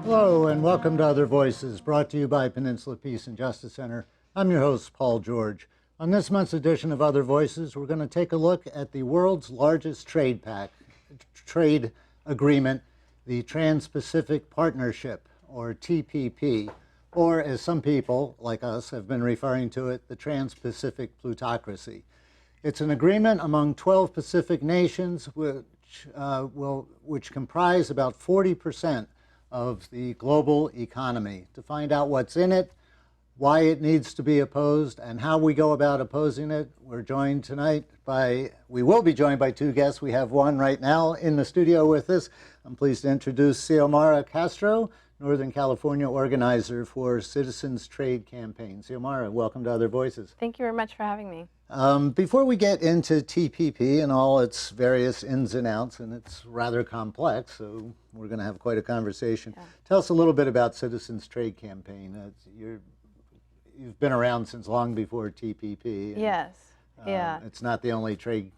Hello and welcome to Other Voices, brought to you by Peninsula Peace and Justice Center. I'm your host, Paul George. On this month's edition of Other Voices, we're going to take a look at the world's largest trade agreement, the Trans-Pacific Partnership, or TPP, or as some people, like us, have been referring to it, the Trans-Pacific Plutocracy. It's an agreement among 12 Pacific nations which comprise about 40% of the global economy. To find out what's in it, why it needs to be opposed, and how we go about opposing it, we will be joined by two guests. We have one right now in the studio with us. I'm pleased to introduce Xiomara Castro, Northern California organizer for Citizens Trade Campaign. Xiomara, welcome to Other Voices. Thank you very much for having me. Before we get into TPP and all its various ins and outs, and it's rather complex, so we're going to have quite a conversation. Yeah. Tell us a little bit about Citizens Trade Campaign. You've been around since long before TPP. And, yes. Yeah. It's not the only trade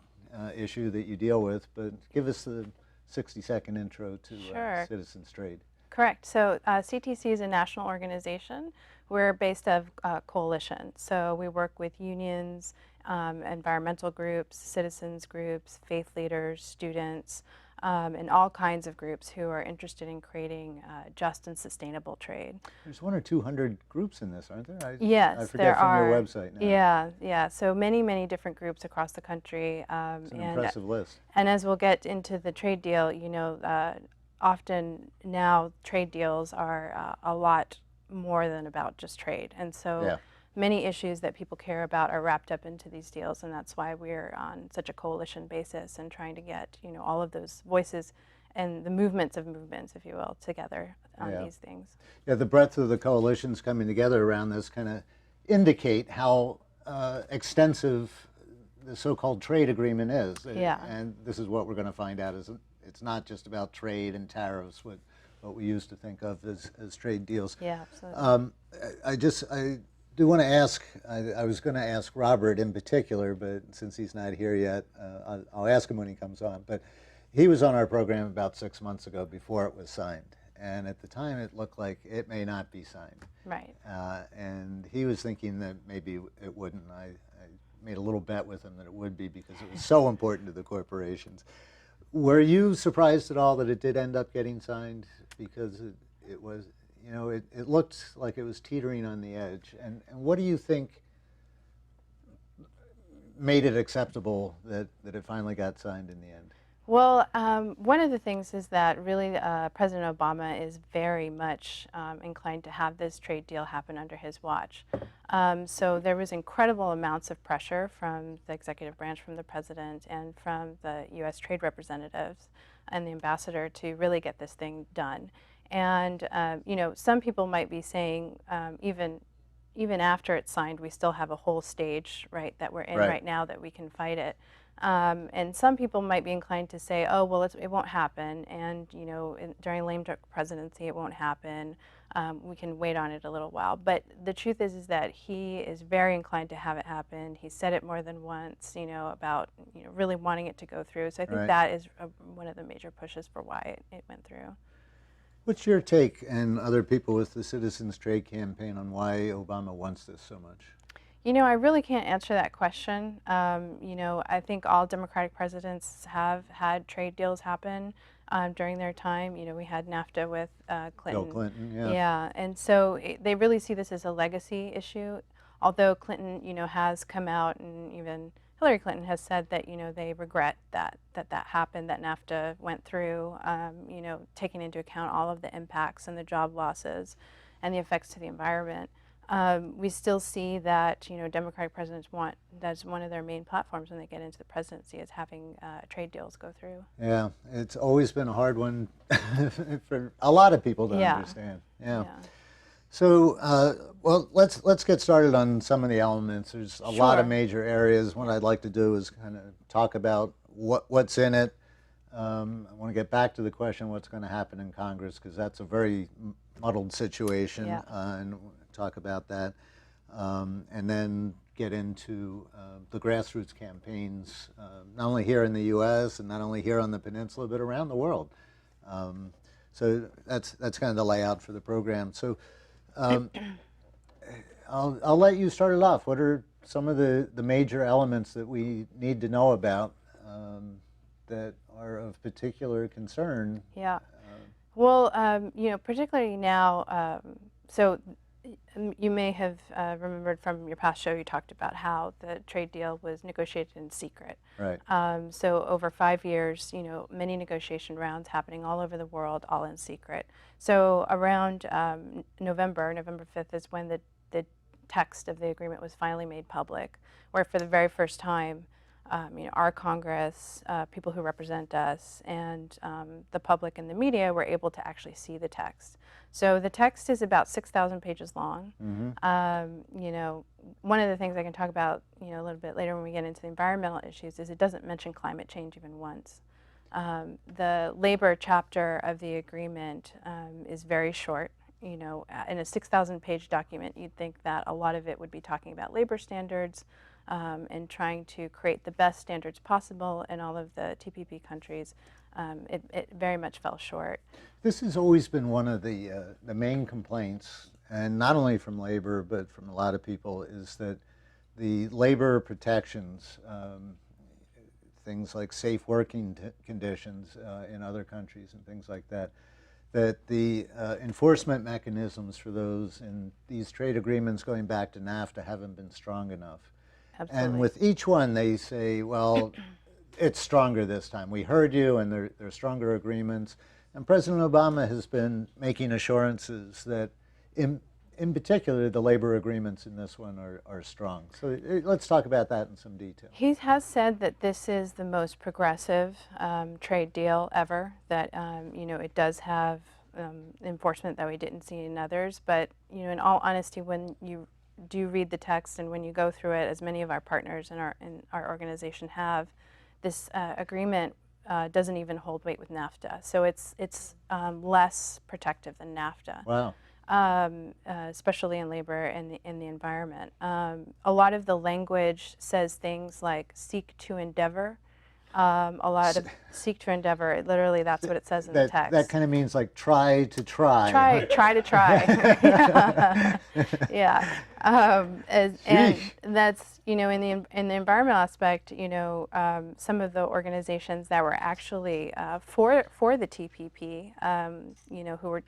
issue that you deal with, but give us the 60-second intro to Citizens Trade. Correct. So CTC is a national organization. We're based of coalition. So we work with unions, environmental groups, citizens groups, faith leaders, students, and all kinds of groups who are interested in creating just and sustainable trade. There's 100 or 200 groups in this, aren't there? Yes, I forget there from are. Your website now. Yeah. So many different groups across the country. It's an impressive list. And as we'll get into the trade deal, you know, often now trade deals are a lot more than about just trade. And so many issues that people care about are wrapped up into these deals, and that's why we're on such a coalition basis and trying to get, you know, all of those voices and the movements of movements, if you will, together on these things. Yeah, the breadth of the coalitions coming together around this kind of indicate how extensive the so-called trade agreement is. Yeah. And this is what we're going to find out, is it's not just about trade and tariffs, what we used to think of as trade deals. Yeah, absolutely. I do want to ask, I was going to ask Robert in particular, but since he's not here yet, I'll ask him when he comes on. But he was on our program about 6 months ago before it was signed. And at the time, it looked like it may not be signed. Right. And he was thinking that maybe it wouldn't. I made a little bet with him that it would be because it was so important to the corporations. Were you surprised at all that it did end up getting signed? Because it was, you know, it looked like it was teetering on the edge. And what do you think made it acceptable that it finally got signed in the end? Well, one of the things is that really President Obama is very much inclined to have this trade deal happen under his watch. So there was incredible amounts of pressure from the executive branch, from the president, and from the U.S. trade representatives and the ambassador to really get this thing done. And you know, some people might be saying, even after it's signed, we still have a whole stage, right, that we're in right now that we can fight it. And some people might be inclined to say, oh, well, it won't happen, and you know, during lame duck presidency, it won't happen. We can wait on it a little while. But the truth is that he is very inclined to have it happen. He said it more than once, you know, about really wanting it to go through. So I think that is one of the major pushes for why it went through. What's your take, and other people with the Citizens Trade Campaign, on why Obama wants this so much? You know, I really can't answer that question. You know, I think all Democratic presidents have had trade deals happen during their time. You know, we had NAFTA with Clinton. Bill Clinton, yeah. Yeah, and so they really see this as a legacy issue. Although Clinton, you know, has come out and even Hillary Clinton has said that, they regret that happened, that NAFTA went through, taking into account all of the impacts and the job losses and the effects to the environment. We still see that, Democratic presidents want, that's one of their main platforms when they get into the presidency, is having trade deals go through. Yeah, it's always been a hard one for a lot of people to Yeah. understand. Yeah. Yeah. So, well, let's get started on some of the elements. There's a lot of Sure. major areas. What I'd like to do is kind of talk about what's in it. I want to get back to the question what's going to happen in Congress, because that's a very muddled situation, Yeah. and talk about that. And then get into the grassroots campaigns, not only here in the U.S. and not only here on the Peninsula, but around the world. So that's kind of the layout for the program. So I'll let you start it off. What are some of the major elements that we need to know about that are of particular concern? Yeah. Well, particularly now, so you may have remembered from your past show, you talked about how the trade deal was negotiated in secret. Right. So over 5 years, many negotiation rounds happening all over the world, all in secret. So around November 5th is when the text of the agreement was finally made public, where for the very first time, our Congress, people who represent us, and the public and the media were able to actually see the text. So the text is about 6,000 pages long. One of the things I can talk about, a little bit later when we get into the environmental issues is it doesn't mention climate change even once. The labor chapter of the agreement is very short. In a 6,000-page document, you'd think that a lot of it would be talking about labor standards and trying to create the best standards possible in all of the TPP countries. It very much fell short. This has always been one of the main complaints, and not only from labor, but from a lot of people, is that the labor protections, things like safe working conditions in other countries and things like that, that the enforcement mechanisms for those in these trade agreements going back to NAFTA haven't been strong enough. Absolutely. And with each one, they say, well, it's stronger this time. We heard you, and there are stronger agreements. And President Obama has been making assurances that, in particular, the labor agreements in this one are strong. So let's talk about that in some detail. He has said that this is the most progressive trade deal ever, that it does have enforcement that we didn't see in others. But in all honesty, when you do read the text and when you go through it, as many of our partners in our organization have, this agreement doesn't even hold weight with NAFTA. So it's less protective than NAFTA. Wow. Especially in labor and in the environment. A lot of the language says things like seek to endeavor. A lot of seek to endeavor, literally that's what it says in the text. That kind of means like try to try. Try to try. Yeah. And that's, in the environmental aspect, some of the organizations that were actually for the TPP, who are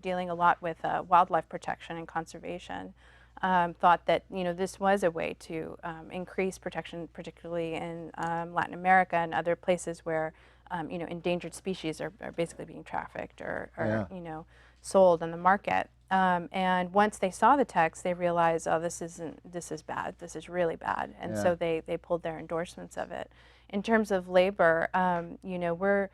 dealing a lot with wildlife protection and conservation, thought that this was a way to increase protection, particularly in Latin America and other places where endangered species are basically being trafficked or sold on the market. And once they saw the text, they realized, oh, this is bad. This is really bad. And so they pulled their endorsements of it. In terms of labor, we're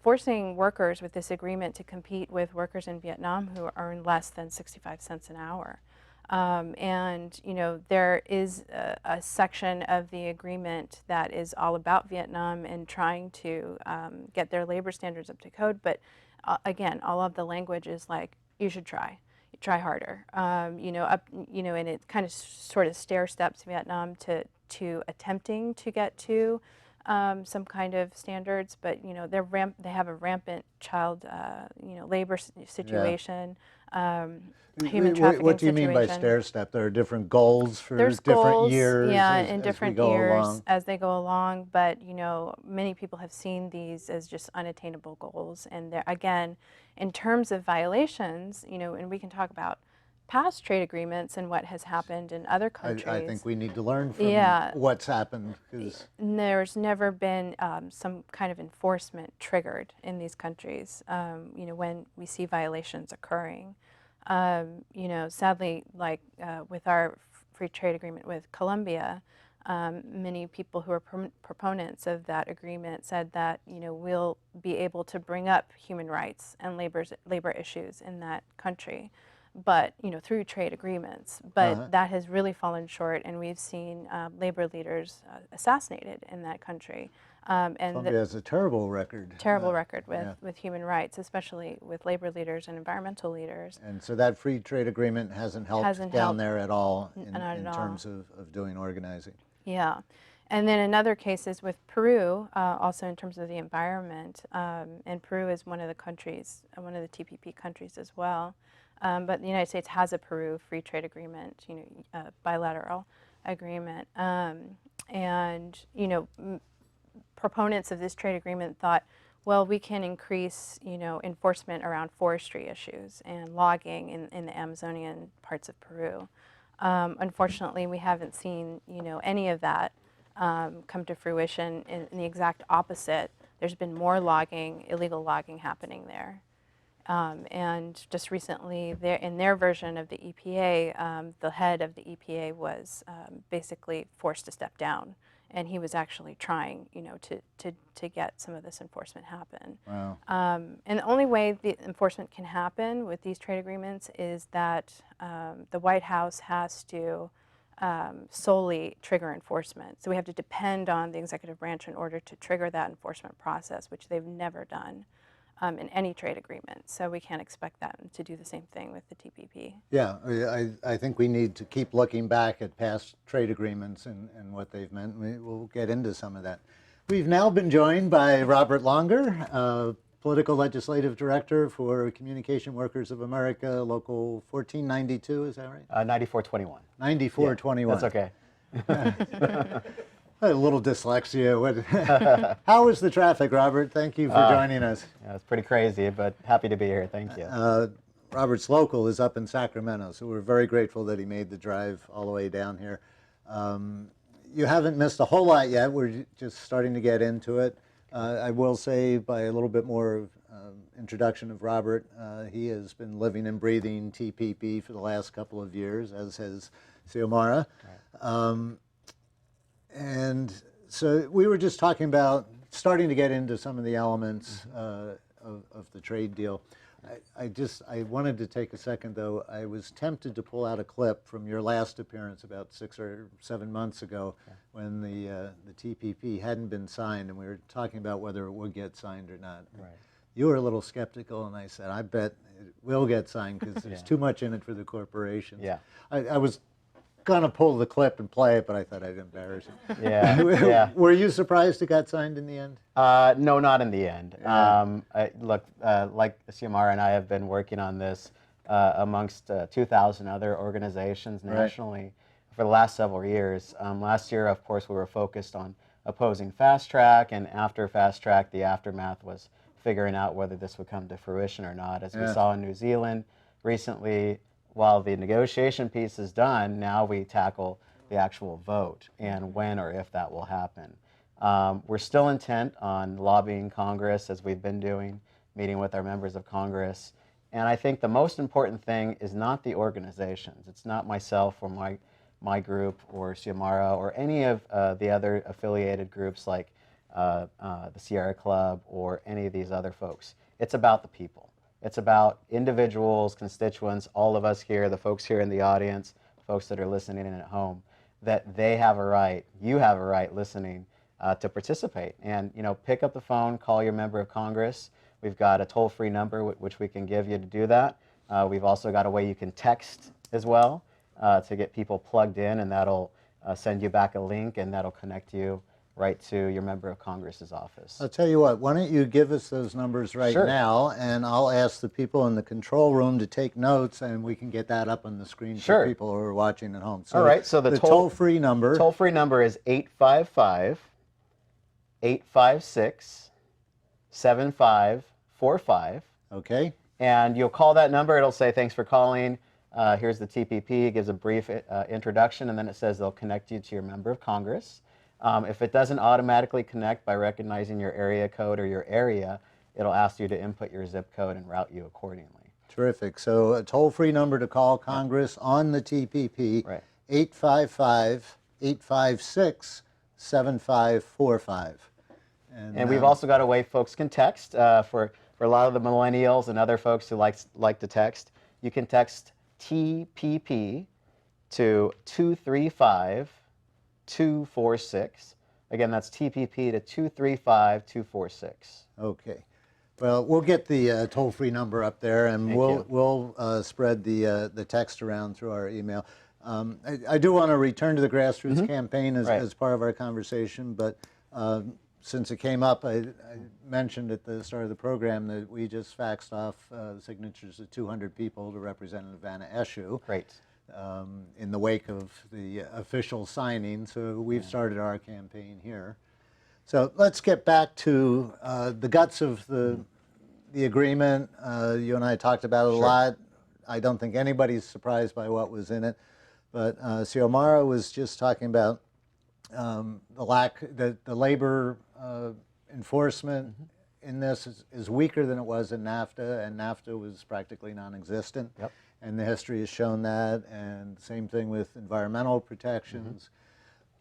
forcing workers with this agreement to compete with workers in Vietnam who earn less than 65 cents an hour. And there is a section of the agreement that is all about Vietnam and trying to get their labor standards up to code. But again, all of the language is like, you should try harder. And it kind of sort of stair steps Vietnam to attempting to get to some kind of standards, but they have a rampant child labor situation. Human trafficking What do you mean by situation. stair step? There are different goals for There's different goals, years. in different years as they go along. But many people have seen these as just unattainable goals. And again, in terms of violations, and we can talk about past trade agreements and what has happened in other countries. I think we need to learn from Yeah. what's happened, because There's never been some kind of enforcement triggered in these countries, when we see violations occurring. Sadly, like with our free trade agreement with Colombia, many people who are proponents of that agreement said that, we'll be able to bring up human rights and labor issues in that country, but, through trade agreements. But that has really fallen short, and we've seen labor leaders assassinated in that country. And Colombia has a terrible record. terrible record with human rights, especially with labor leaders and environmental leaders. And so that free trade agreement hasn't helped Hasn't down helped. there at all Not at in all. terms of doing organizing. Yeah. And then in other cases with Peru, also in terms of the environment, and Peru is one of the countries, one of the TPP countries as well. But the United States has a Peru free trade agreement, a bilateral agreement. Proponents of this trade agreement thought, well, we can increase, enforcement around forestry issues and logging in the Amazonian parts of Peru. Unfortunately, we haven't seen, any of that come to fruition. In the exact opposite, there's been more logging, illegal logging happening there. And just recently, in their version of the EPA, the head of the EPA was basically forced to step down, and he was actually trying, to get some of this enforcement happen. Wow. And the only way the enforcement can happen with these trade agreements is that the White House has to solely trigger enforcement. So we have to depend on the executive branch in order to trigger that enforcement process, which they've never done in any trade agreement. So we can't expect them to do the same thing with the TPP. Yeah, I think we need to keep looking back at past trade agreements and what they've meant. We'll get into some of that. We've now been joined by Robert Longer, Political Legislative Director for Communication Workers of America, Local 1492, is that right? 9421. 9421. Yeah, that's okay. A little dyslexia. How is the traffic, Robert? Thank you for joining us. Yeah, it's pretty crazy, but happy to be here. Thank you. Robert's local is up in Sacramento, so we're very grateful that he made the drive all the way down here. You haven't missed a whole lot yet. We're just starting to get into it. I will say, by a little bit more introduction of Robert, he has been living and breathing TPP for the last couple of years, as has Xiomara. Right. And so we were just talking about starting to get into some of the elements of the trade deal. I wanted to take a second, though. I was tempted to pull out a clip from your last appearance about 6 or 7 months ago, when the TPP hadn't been signed, and we were talking about whether it would get signed or not. Right. You were a little skeptical, and I said, I bet it will get signed because there's too much in it for the corporations. Yeah. I was gonna pull the clip and play it, but I thought I'd embarrass you. Yeah. Yeah. Were you surprised it got signed in the end? No, not in the end. Look, like Xiomara and I have been working on this amongst 2,000 other organizations nationally for the last several years. Last year, of course, we were focused on opposing fast track, and after fast track, the aftermath was figuring out whether this would come to fruition or not. As we saw in New Zealand recently, while the negotiation piece is done, now we tackle the actual vote and when or if that will happen. We're still intent on lobbying Congress, as we've been doing, meeting with our members of Congress. And I think the most important thing is not the organizations. It's not myself or my group or Xiomara or any of the other affiliated groups like the Sierra Club or any of these other folks. It's about the people. It's about individuals, constituents, all of us here, the folks here in the audience, folks that are listening in at home, that they have a right, you have a right listening to participate. And, pick up the phone, call your member of Congress. We've got a toll-free number which we can give you to do that. We've also got a way you can text as well to get people plugged in, and that'll send you back a link, and that'll connect you right to your member of Congress's office. I'll tell you what, why don't you give us those numbers right now, and I'll ask the people in the control room to take notes, and we can get that up on the screen for people who are watching at home. So all right, so the toll-free number. Toll-free number is 855-856-7545. Okay. And you'll call that number. It'll say, thanks for calling. Here's the TPP. It gives a brief introduction, and then it says they'll connect you to your member of Congress. If it doesn't automatically connect by recognizing your area code or your area, it'll ask you to input your zip code and route you accordingly. Terrific. So a toll-free number to call Congress on the TPP, Right. 855-856-7545. And we've also got a way folks can text for a lot of the millennials and other folks who like to text. You can text TPP to 235-246. Again, that's TPP to 235-246. Okay. Well, we'll get the toll-free number up there, and we'll spread the text around through our email. I do want to return to the grassroots campaign as part of our conversation, but since it came up, I mentioned at the start of the program that we just faxed off the signatures of 200 people to Representative Vanna Eshoo. Great. In the wake of the official signing, so we've started our campaign here. So let's get back to the guts of the agreement. You and I talked about it a lot. I don't think anybody's surprised by what was in it, but Xiomara was just talking about the labor enforcement in this is weaker than it was in NAFTA, and NAFTA was practically non-existent. Yep. And the history has shown that, and same thing with environmental protections.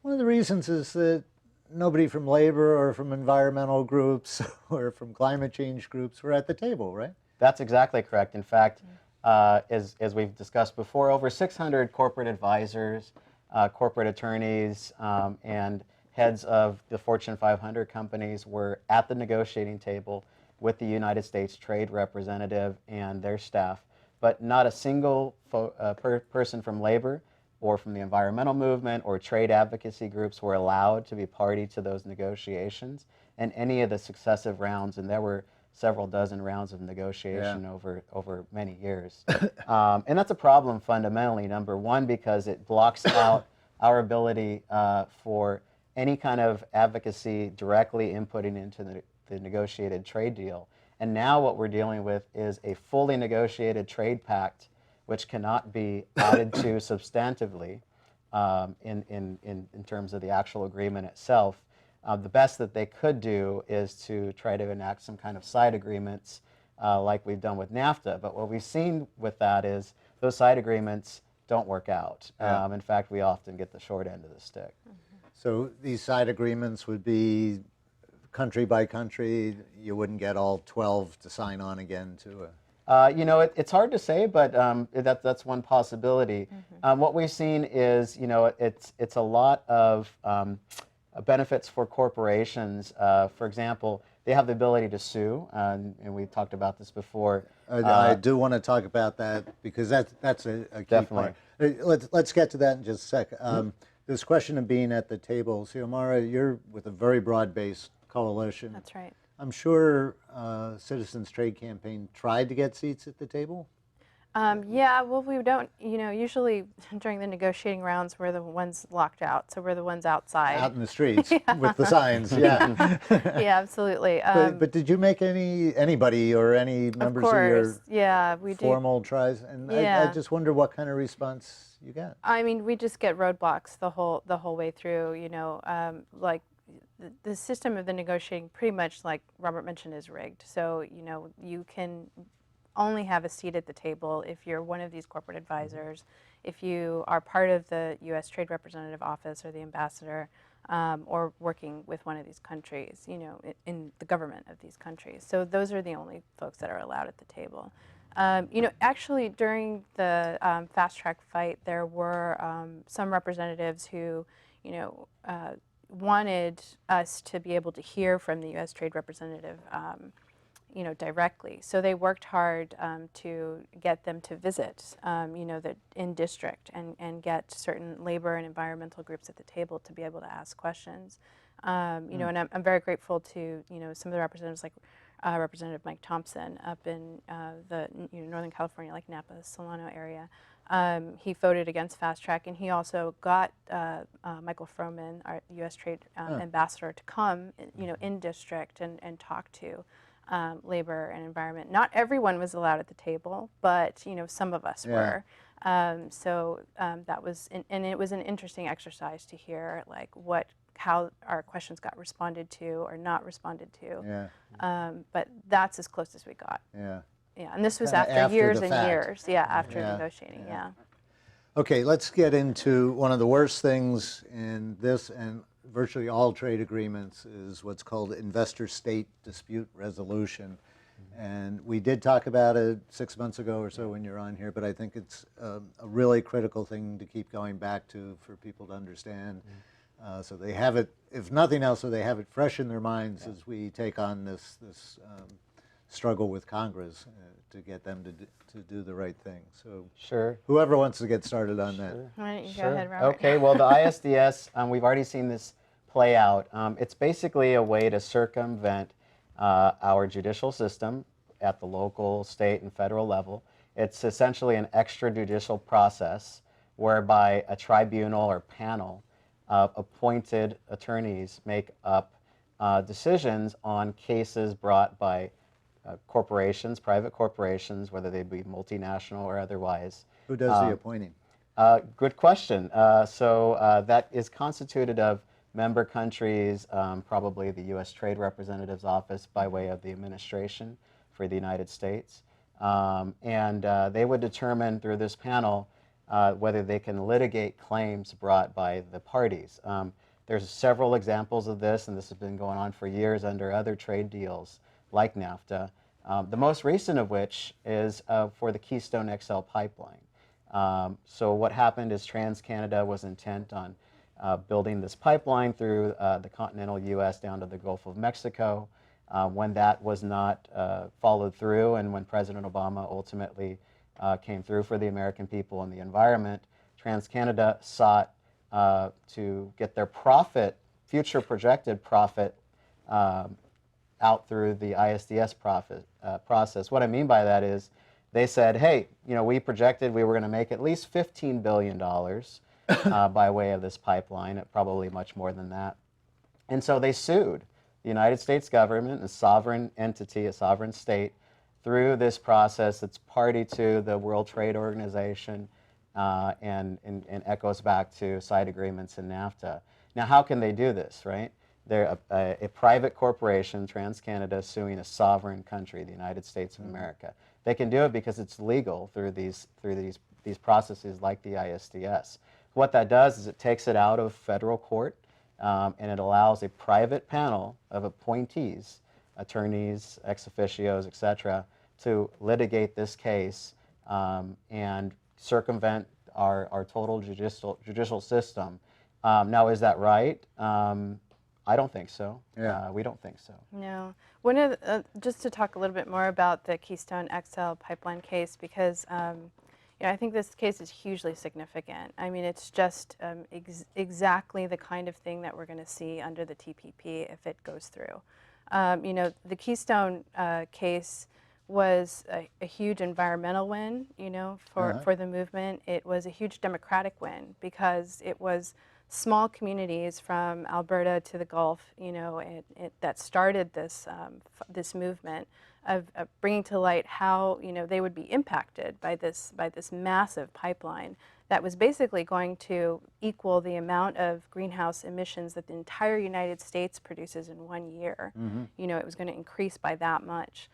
One of the reasons is that nobody from labor or from environmental groups or from climate change groups were at the table, right? That's exactly correct. In fact, as we've discussed before, over 600 corporate advisors, corporate attorneys, and heads of the Fortune 500 companies were at the negotiating table with the United States Trade Representative and their staff, but not a single person from labor or from the environmental movement or trade advocacy groups were allowed to be party to those negotiations and any of the successive rounds, and there were several dozen rounds of negotiation over many years. And that's a problem fundamentally, number one, because it blocks out our ability for any kind of advocacy directly inputting into the negotiated trade deal. And now what we're dealing with is a fully negotiated trade pact which cannot be added to substantively in terms of the actual agreement itself. The best that they could do is to try to enact some kind of side agreements like we've done with NAFTA. But what we've seen with that is those side agreements don't work out. In fact, we often get the short end of the stick. So these side agreements would be country by country. You wouldn't get all 12 to sign on again to a... You know, it's hard to say, but that's one possibility. What we've seen is, you know, it's a lot of benefits for corporations. For example, they have the ability to sue, and we talked about this before. I do want to talk about that because that's a key Definitely. part. Let's get to that in just a sec. This question of being at the table, Xiomara, you're with a very broad-based coalition. That's right. I'm sure Citizens Trade Campaign tried to get seats at the table. Yeah, well, we don't, you know, usually during the negotiating rounds, we're the ones locked out, so we're the ones outside. Out in the streets with the signs, yeah. Yeah, absolutely. But did you make anybody or any members of your yeah, we formal tries? And I just wonder what kind of response you got. I mean, we just get roadblocks the whole way through, you know, like the system of the negotiating, pretty much like Robert mentioned, is rigged. So, you know, you can only have a seat at the table if you're one of these corporate advisors, if you are part of the U.S. Trade Representative Office or the ambassador, or working with one of these countries, you know, in the government of these countries. So those are the only folks that are allowed at the table. You know, actually during the fast track fight, there were some representatives who, you know, wanted us to be able to hear from the U.S. Trade Representative, you know, directly. So they worked hard to get them to visit, you know, in district and get certain labor and environmental groups at the table to be able to ask questions. You know, and I'm very grateful to, you know, some of the representatives like Representative Mike Thompson up in the Northern California, like Napa, Solano area. He voted against fast track, and he also got Michael Froman, our U.S. Trade ambassador, to come, you know, in district and talk to labor and environment. Not everyone was allowed at the table, but you know, some of us were. That was, and it was an interesting exercise to hear like how our questions got responded to or not responded to. Yeah. But that's as close as we got. Yeah. Yeah, and this was Kinda after after years the and fact. years. Yeah, after Yeah, negotiating. yeah. Yeah. Okay, let's get into one of the worst things in this and virtually all trade agreements is what's called investor-state dispute resolution. And we did talk about it 6 months ago or so when you're on here, but I think it's a really critical thing to keep going back to for people to understand. So they have it, if nothing else, so they have it fresh in their minds as we take on this struggle with Congress to get them to do the right thing. So Sure. whoever wants to get started on that. Why don't you Sure. go ahead, Robert? Okay, well, the ISDS, we've already seen this play out. It's basically a way to circumvent our judicial system at the local, state, and federal level. It's essentially an extrajudicial process whereby a tribunal or panel of appointed attorneys make up decisions on cases brought by corporations, private corporations, whether they be multinational or otherwise. Who does the appointing? Good question. That is constituted of member countries, probably the U.S. Trade Representative's Office by way of the administration for the United States. They would determine through this panel whether they can litigate claims brought by the parties. There's several examples of this, and this has been going on for years under other trade deals like NAFTA. The most recent of which is for the Keystone XL pipeline. So what happened is TransCanada was intent on building this pipeline through the continental U.S. down to the Gulf of Mexico. When that was not followed through, and when President Obama ultimately came through for the American people and the environment, TransCanada sought to get their profit, future projected profit, out through the ISDS process. What I mean by that is they said, hey, we projected we were going to make at least $15 billion by way of this pipeline, probably much more than that. And so they sued the United States government, a sovereign entity, a sovereign state, through this process that's party to the World Trade Organization and echoes back to side agreements in NAFTA. Now, how can they do this, right? They're a private corporation, TransCanada, suing a sovereign country, the United States of America. They can do it because it's legal through these processes like the ISDS. What that does is it takes it out of federal court, and it allows a private panel of appointees, attorneys, ex officios, et cetera, to litigate this case and circumvent our total judicial system. Now, is that right? I don't think so. Yeah. We don't think so. No. Just to talk a little bit more about the Keystone XL pipeline case, because I think this case is hugely significant. I mean, it's just exactly the kind of thing that we're going to see under the TPP if it goes through. The Keystone case was a huge environmental win, for the movement. It was a huge democratic win because it was small communities from Alberta to the Gulf, that started this movement of bringing to light how they would be impacted by this massive pipeline that was basically going to equal the amount of greenhouse emissions that the entire United States produces in 1 year. It was going to increase by that much.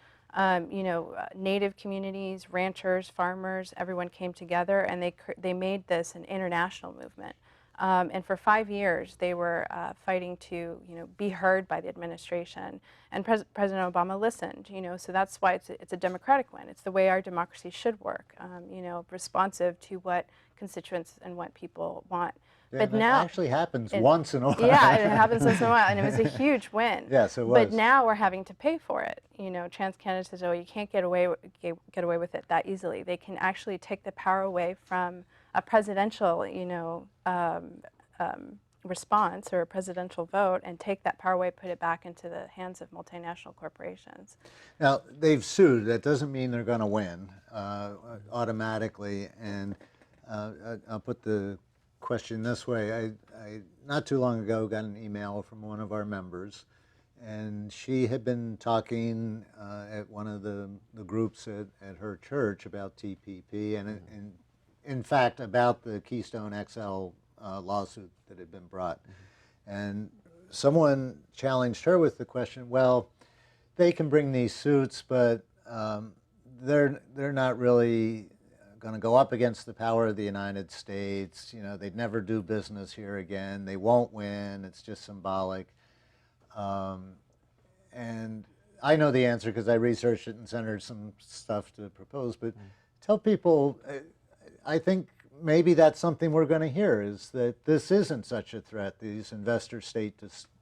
Native communities, ranchers, farmers, everyone came together and they made this an international movement. And for 5 years, they were fighting to, be heard by the administration. And President Obama listened, so that's why it's a democratic win. It's the way our democracy should work, responsive to what constituents and what people want. Yeah, but that now actually happens once in a while. Yeah, it happens once in a while, and it was a huge win. Yes, it was. But now we're having to pay for it. TransCanada says, "Oh, you can't get away with it that easily." They can actually take the power away from a presidential, response or a presidential vote, and take that power away, put it back into the hands of multinational corporations. Now, they've sued. That doesn't mean they're going to win automatically. And I'll put the question this way. I not too long ago got an email from one of our members, and she had been talking at one of the groups at her church about TPP, and in fact, about the Keystone XL lawsuit that had been brought. And someone challenged her with the question, well, they can bring these suits, but they're not really going to go up against the power of the United States. You know, they'd never do business here again. They won't win. It's just symbolic. And I know the answer because I researched it and sent her some stuff to propose. But tell people, I think maybe that's something we're going to hear, is that this isn't such a threat, these investor-state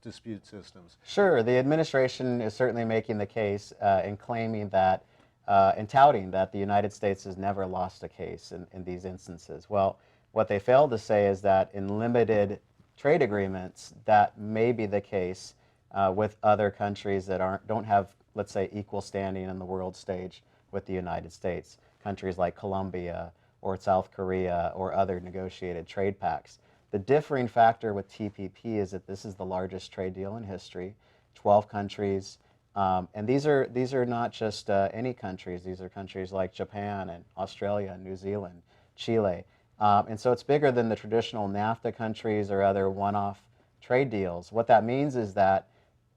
dispute systems. Sure, the administration is certainly making the case and claiming that, and touting that the United States has never lost a case in these instances. Well, what they failed to say is that in limited trade agreements, that may be the case with other countries that don't have, let's say, equal standing on the world stage with the United States. Countries like Colombia or South Korea or other negotiated trade pacts. The differing factor with TPP is that this is the largest trade deal in history, 12 countries, and these are not just any countries. These are countries like Japan and Australia and New Zealand, Chile, and so it's bigger than the traditional NAFTA countries or other one-off trade deals. What that means is that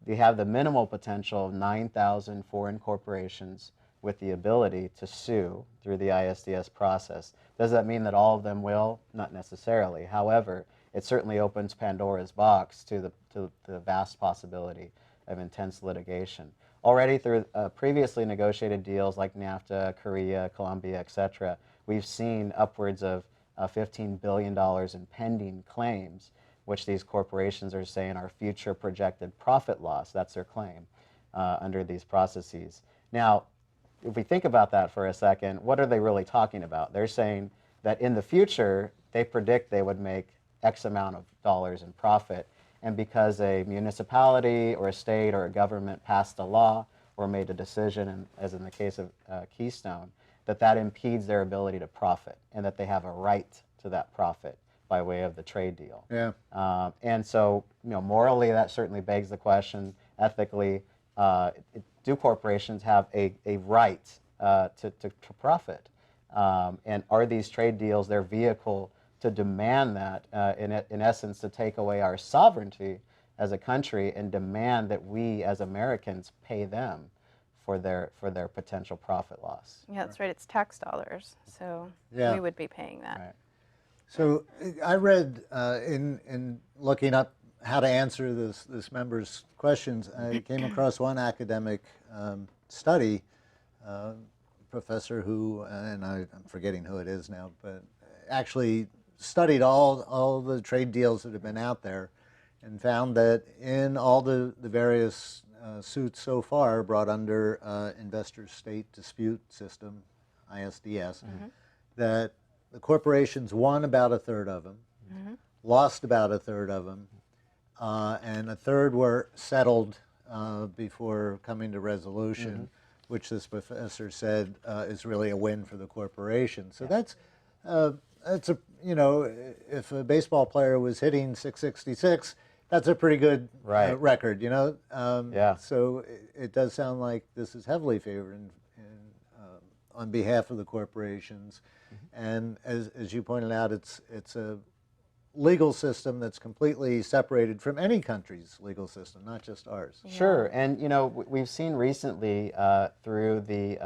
you have the minimal potential of 9,000 foreign corporations with the ability to sue through the ISDS process. Does that mean that all of them will? Not necessarily. However, it certainly opens Pandora's box to the vast possibility of intense litigation. Already through previously negotiated deals like NAFTA, Korea, Colombia, etc., we've seen upwards of $15 billion in pending claims, which these corporations are saying are future projected profit loss. That's their claim under these processes. Now, if we think about that for a second, what are they really talking about? They're saying that in the future, they predict they would make X amount of dollars in profit, and because a municipality or a state or a government passed a law or made a decision, and as in the case of Keystone, that impedes their ability to profit, and that they have a right to that profit by way of the trade deal. Yeah. And so, morally, that certainly begs the question. Ethically, do corporations have a right to profit? And are these trade deals their vehicle to demand that, in essence, to take away our sovereignty as a country and demand that we as Americans pay them for their potential profit loss? Yeah, that's right. It's tax dollars, so Yeah. we would be paying that. Right. So I read in looking up how to answer this member's questions, I came across one academic study, professor who, and I'm forgetting who it is now, but actually studied all the trade deals that have been out there and found that in all the various suits so far brought under investor-state dispute system, ISDS, that the corporations won about a third of them, lost about a third of them, and a third were settled before coming to resolution, which this professor said is really a win for the corporation. So that's a, if a baseball player was hitting 666, that's a pretty good record, Yeah. So it does sound like this is heavily favored on behalf of the corporations. And as you pointed out, it's a legal system that's completely separated from any country's legal system, not just ours. Yeah. Sure, and we've seen recently through the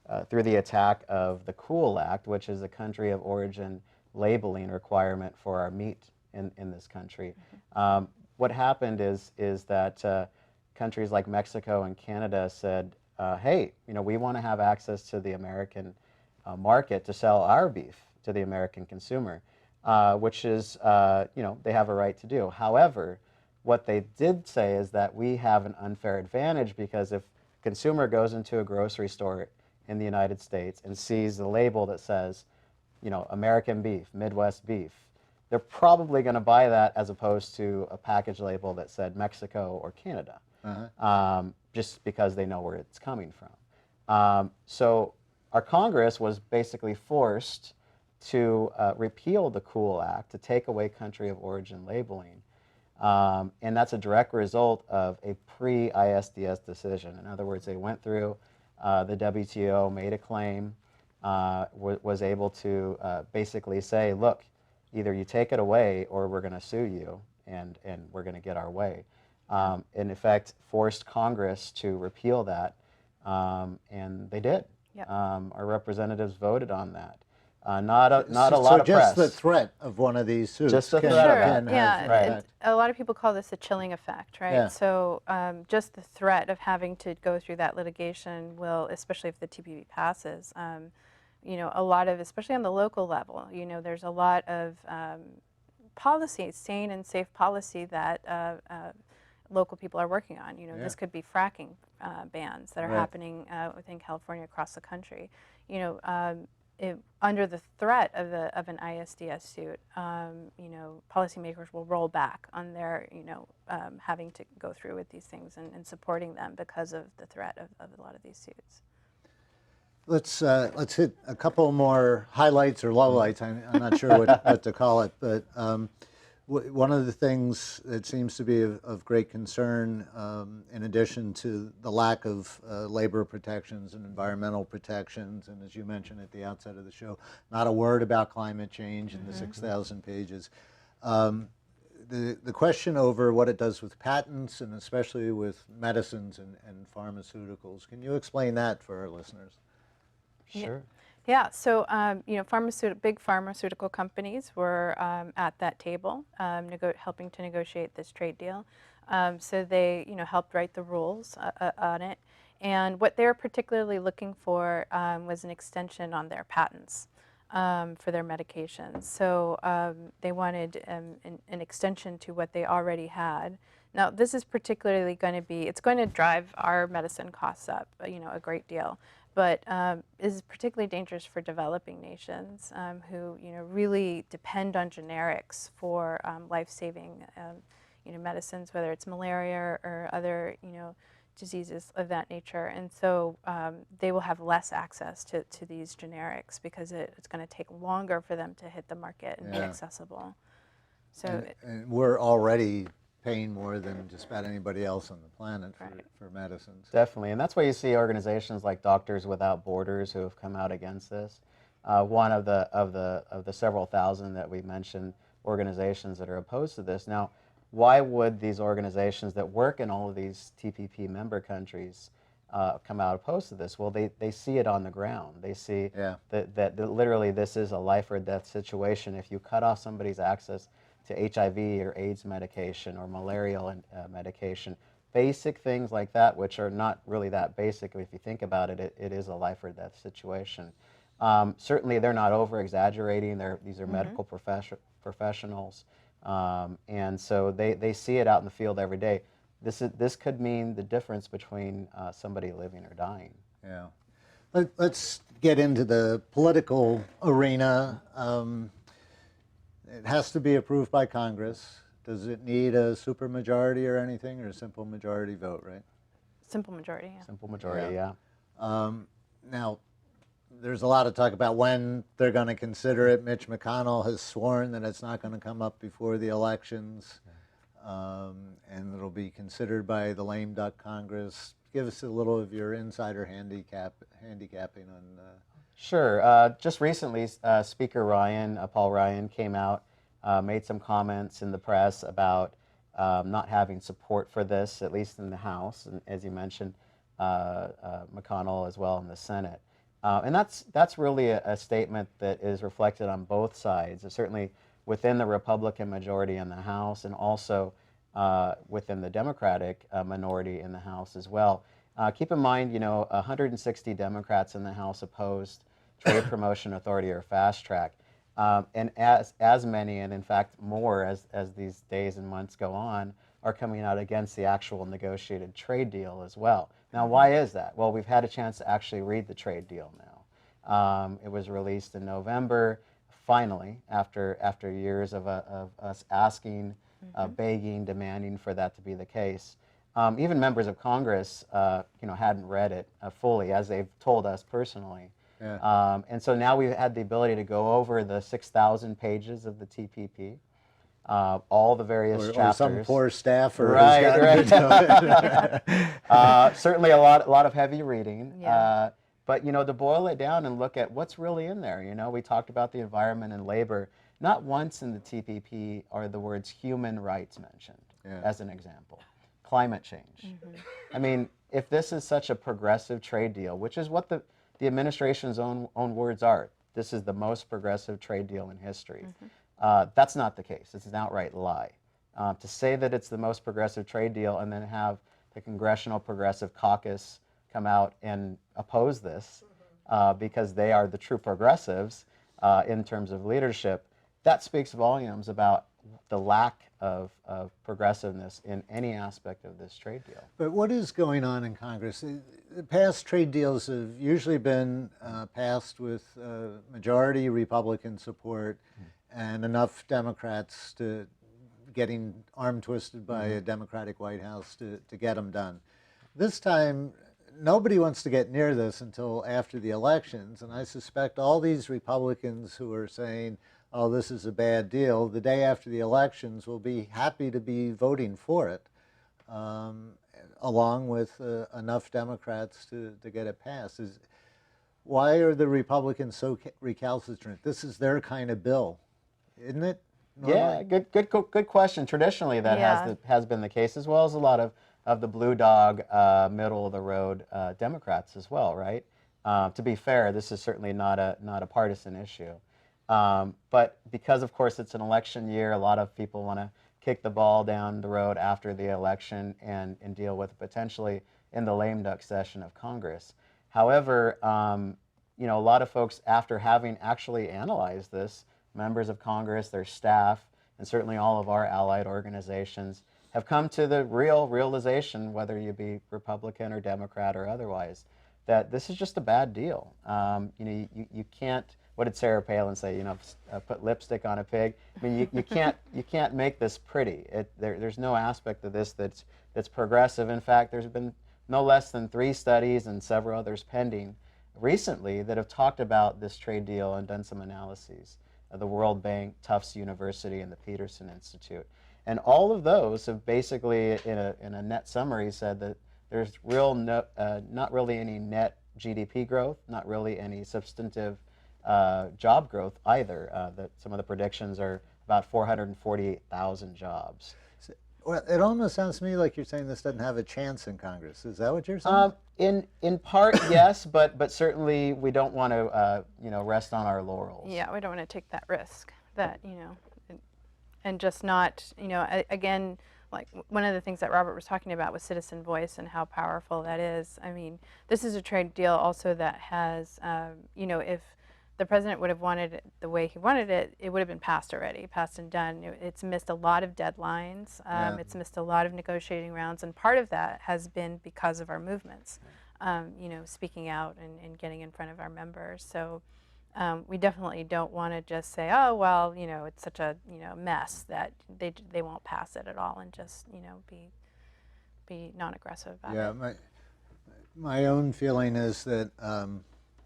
attack of the COOL Act, which is a country of origin labeling requirement for our meat in this country. What happened is that countries like Mexico and Canada said, hey, we want to have access to the American market to sell our beef to the American consumer, which is, they have a right to do. However, what they did say is that we have an unfair advantage because if a consumer goes into a grocery store in the United States and sees the label that says, American beef, Midwest beef, they're probably going to buy that as opposed to a package label that said Mexico or Canada, just because they know where it's coming from. So our Congress was basically forced to repeal the COOL Act, to take away country of origin labeling. And that's a direct result of a pre-ISDS decision. In other words, they went through the WTO, made a claim, was able to basically say, look, either you take it away or we're going to sue you, and we're going to get our way. In effect, forced Congress to repeal that, and they did. Yep. Our representatives voted on that. Not a So lot of press. just the threat of one of these suits Just the can, threat of Sure. that. can Yeah. have Right. impact. A lot of people call this a chilling effect, right? Yeah. So just the threat of having to go through that litigation will, especially if the TPP passes, you know, a lot of, especially on the local level, you know, there's a lot of policy, sane and safe policy that local people are working on. You know, this could be fracking bans that are Right. happening within California across the country. You know, under the threat of an ISDS suit, you know, policymakers will roll back on their, you know, having to go through with these things and supporting them because of the threat of a lot of these suits. Let's hit a couple more highlights or lowlights. I'm not sure what to call it, but one of the things that seems to be of great concern, in addition to the lack of labor protections and environmental protections, and as you mentioned at the outset of the show, not a word about climate change in the 6,000 pages. The question over what it does with patents and especially with medicines and pharmaceuticals. Can you explain that for our listeners? Sure. Yeah, so you know, big pharmaceutical companies were at that table, helping to negotiate this trade deal. So they, you know, helped write the rules on it, and what they were particularly looking for was an extension on their patents for their medications. So they wanted an extension to what they already had. Now, this is particularly going to it's going to drive our medicine costs up, you know, a great deal. But is particularly dangerous for developing nations who, you know, really depend on generics for life-saving, you know, medicines, whether it's malaria or other, you know, diseases of that nature. And so they will have less access to these generics because it's going to take longer for them to hit the market and be accessible. So and we're already paying more than just about anybody else on the planet for medicines. Definitely, and that's why you see organizations like Doctors Without Borders who have come out against this. One of the several thousand that we mentioned organizations that are opposed to this. Now, why would these organizations that work in all of these TPP member countries come out opposed to this? Well, they see it on the ground. They see that literally this is a life or death situation. If you cut off somebody's access to HIV or AIDS medication or malarial medication, basic things like that, which are not really that basic. If you think about it, it is a life or death situation. Certainly, they're not over-exaggerating. These are medical professionals, and so they see it out in the field every day. This could mean the difference between somebody living or dying. Yeah. Let's get into the political arena. It has to be approved by Congress. Does it need a supermajority or anything, or a simple majority vote, right? simple majority, yeah. Simple majority, yeah. Now, there's a lot of talk about when they're going to consider it. Mitch McConnell has sworn that it's not going to come up before the elections, and it'll be considered by the lame duck Congress. Give us a little of your insider handicapping on. Sure. Just recently, Speaker Paul Ryan, came out, made some comments in the press about not having support for this, at least in the House, and as you mentioned, McConnell as well in the Senate. And that's really a statement that is reflected on both sides, certainly within the Republican majority in the House and also within the Democratic minority in the House as well. Keep in mind, 160 Democrats in the House opposed Trade Promotion Authority or Fast Track. And as many, and in fact more as these days and months go on, are coming out against the actual negotiated trade deal as well. Now, why is that? Well, we've had a chance to actually read the trade deal now. It was released in November, finally, after years of us asking, begging, demanding for that to be the case. Even members of Congress, hadn't read it fully, as they've told us personally. Yeah. And so now we've had the ability to go over the 6,000 pages of the TPP, all the various chapters. Or some poor staffer Right, who's gotten to do it. Certainly a lot of heavy reading. Yeah. But, to boil it down and look at what's really in there, we talked about the environment and labor. Not once in the TPP are the words human rights mentioned, as an example. Climate change. I mean, if this is such a progressive trade deal, which is what the administration's own words are, this is the most progressive trade deal in history. That's not the case. It's an outright lie. To say that it's the most progressive trade deal and then have the Congressional Progressive Caucus come out and oppose this because they are the true progressives in terms of leadership, that speaks volumes about the lack of progressiveness in any aspect of this trade deal. But what is going on in Congress? The past trade deals have usually been passed with majority Republican support and enough Democrats to getting arm twisted by a Democratic White House to get them done. This time, nobody wants to get near this until after the elections, and I suspect all these Republicans who are saying, oh, this is a bad deal, the day after the elections will be happy to be voting for it, along with enough Democrats to get it passed. Why are the Republicans so recalcitrant? This is their kind of bill, isn't it? Normally? Yeah, good question. Traditionally, that has been the case, as well as a lot of the blue dog, middle of the road Democrats as well, right? To be fair, this is certainly not a partisan issue. But because, of course, it's an election year, a lot of people want to kick the ball down the road after the election and deal with it potentially in the lame duck session of Congress. However, a lot of folks, after having actually analyzed this, members of Congress, their staff, and certainly all of our allied organizations, have come to the realization, whether you be Republican or Democrat or otherwise, that this is just a bad deal. You can't. What did Sarah Palin say? Put lipstick on a pig. I mean, you can't make this pretty. There's no aspect of this that's progressive. In fact, there's been no less than 3 studies and several others pending recently that have talked about this trade deal and done some analyses. The World Bank, Tufts University, and the Peterson Institute, and all of those have basically, in a net summary, said that there's not really any net GDP growth, not really any substantive job growth either. That some of the predictions are about 448,000 jobs. Well, it almost sounds to me like you're saying this doesn't have a chance in Congress. Is that what you're saying? In part, yes, but certainly we don't want to rest on our laurels. Yeah, we don't want to take that risk. That and just not again, like one of the things that Robert was talking about was citizen voice and how powerful that is. I mean, this is a trade deal also that has if the president would have wanted it the way he wanted it, it would have been passed already, passed and done. It's missed a lot of deadlines. It's missed a lot of negotiating rounds, and part of that has been because of our movements, speaking out and getting in front of our members. So we definitely don't want to just say, oh, well, it's such a mess that they won't pass it at all, and just be non-aggressive about it. Yeah, my own feeling is that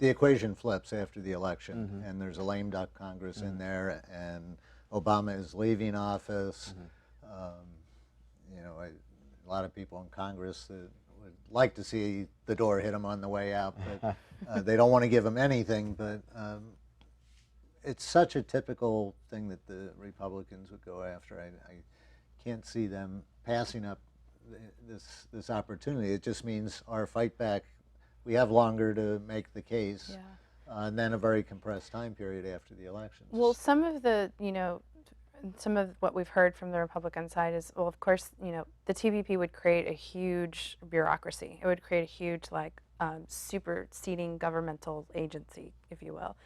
the equation flips after the election, and there's a lame duck Congress in there, and Obama is leaving office. A lot of people in Congress that would like to see the door hit him on the way out, but they don't want to give him anything. But it's such a typical thing that the Republicans would go after. I can't see them passing up this opportunity. It just means our fight back. We have longer to make the case, and then a very compressed time period after the elections. Well, some of what we've heard from the Republican side is, well, of course, the TPP would create a huge bureaucracy. It would create a huge, superseding governmental agency, if you will.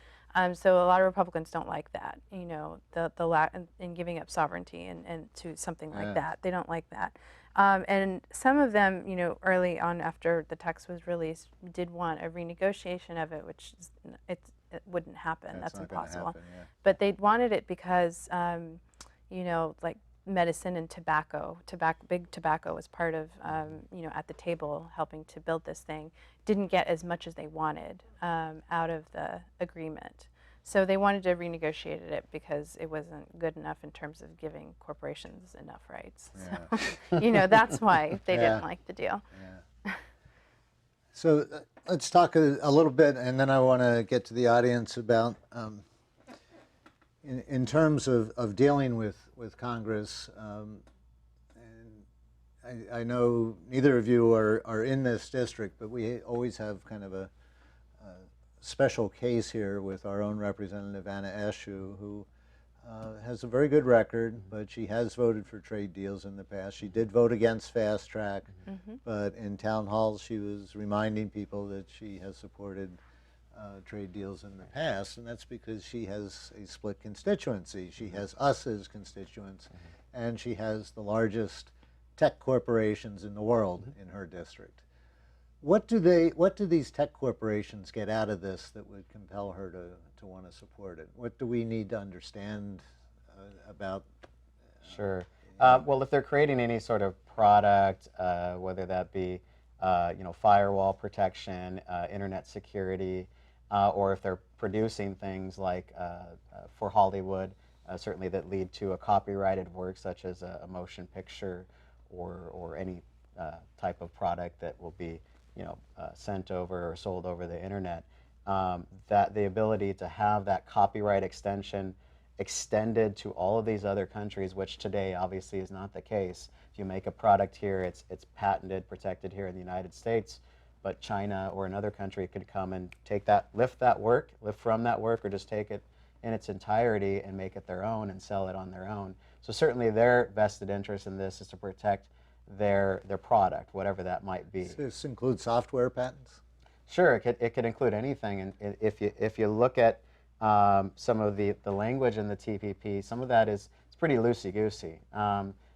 So a lot of Republicans don't like that. The lack in giving up sovereignty and to something like that. They don't like that. And some of them, early on after the text was released, did want a renegotiation of it, which it wouldn't happen. That's impossible. Happen, yeah. But they wanted it because, like medicine and tobacco, big tobacco was part of, at the table helping to build this thing, didn't get as much as they wanted out of the agreement. So they wanted to renegotiate it because it wasn't good enough in terms of giving corporations enough rights. Yeah. So, that's why they didn't like the deal. Yeah. So let's talk a little bit, and then I want to get to the audience about, in terms of dealing with Congress. And I know neither of you are in this district, but we always have kind of a special case here with our own representative, Anna Eshu, who has a very good record, but she has voted for trade deals in the past. She did vote against fast track, but in town halls she was reminding people that she has supported trade deals in the past, and that's because she has a split constituency. She has us as constituents, and she has the largest tech corporations in the world in her district. What do these tech corporations get out of this that would compel her to want to support it? What do we need to understand about? Sure. Well, if they're creating any sort of product, whether that be firewall protection, internet security, or if they're producing things like for Hollywood, certainly that lead to a copyrighted work such as a motion picture or any type of product that will be sent over or sold over the internet, that the ability to have that copyright extension extended to all of these other countries, which today obviously is not the case. If you make a product here, it's patented, protected here in the United States, but China or another country could come and lift from that work, or just take it in its entirety and make it their own and sell it on their own. So certainly their vested interest in this is to protect their product, whatever that might be. Does this include software patents? Sure, it could include anything. And if you look at some of the language in the TPP, some of that is pretty loosey-goosey.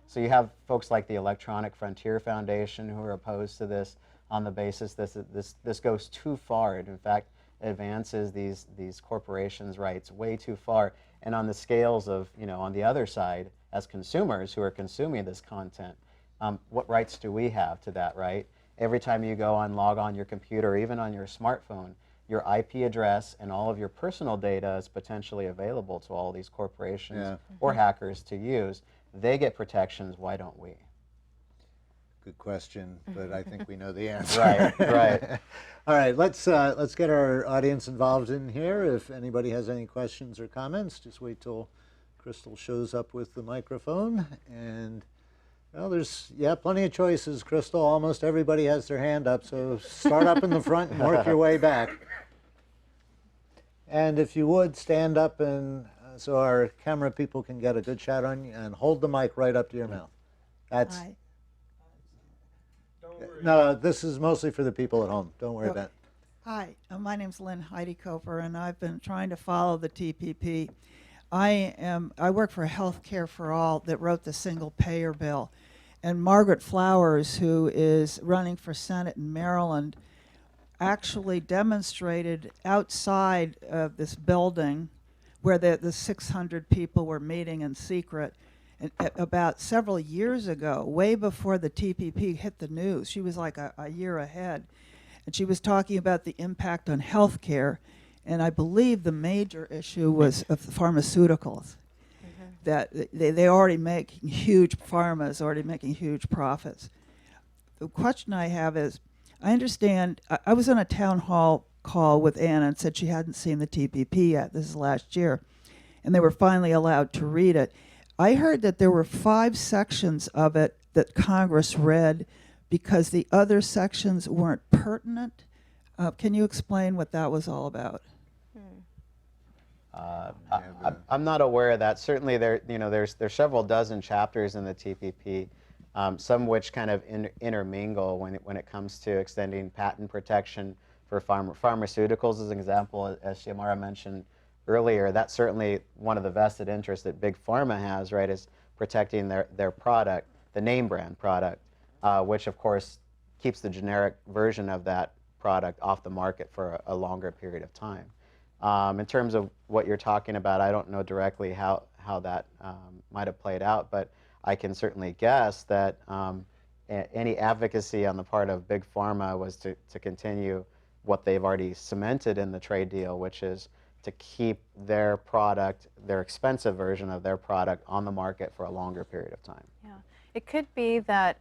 So you have folks like the Electronic Frontier Foundation who are opposed to this on the basis this goes too far. It in fact advances these corporations' rights way too far. And on the scales of, on the other side, as consumers who are consuming this content, what rights do we have to that, right? Every time you go and log on your computer, or even on your smartphone, your IP address and all of your personal data is potentially available to all these corporations or hackers to use. They get protections, why don't we? Good question, but I think we know the answer. Right. All right, let's get our audience involved in here. If anybody has any questions or comments, just wait till Crystal shows up with the microphone. And well, there's plenty of choices, Crystal. Almost everybody has their hand up, so start up in the front and work your way back. And if you would, stand up and so our camera people can get a good shot on you, and hold the mic right up to your mouth. That's. Hi. No, this is mostly for the people at home. Don't worry about it. Hi, my name's Lynn Heidekofer, and I've been trying to follow the TPP. I work for Healthcare for All that wrote the single payer bill, and Margaret Flowers, who is running for Senate in Maryland, actually demonstrated outside of this building where the 600 people were meeting in secret. And about several years ago, way before the TPP hit the news, she was like a year ahead, and she was talking about the impact on healthcare, and I believe the major issue was of pharmaceuticals, that they already make huge, pharma is already making huge profits. The question I have is, I understand, I was on a town hall call with Anna and said she hadn't seen the TPP yet, this is last year, and they were finally allowed to read it. I heard that there were 5 sections of it that Congress read because the other sections weren't pertinent. Can you explain what that was all about? I'm not aware of that. Certainly, there's several dozen chapters in the TPP, some which kind of intermingle when it comes to extending patent protection for pharmaceuticals, as an example, as Xiomara mentioned earlier. That's certainly one of the vested interests that Big Pharma has, right, is protecting their product, the name brand product, which of course keeps the generic version of that product off the market for a longer period of time. In terms of what you're talking about, I don't know directly how that might have played out, but I can certainly guess that any advocacy on the part of Big Pharma was to continue what they've already cemented in the trade deal, which is to keep their product, their expensive version of their product, on the market for a longer period of time. Yeah, it could be that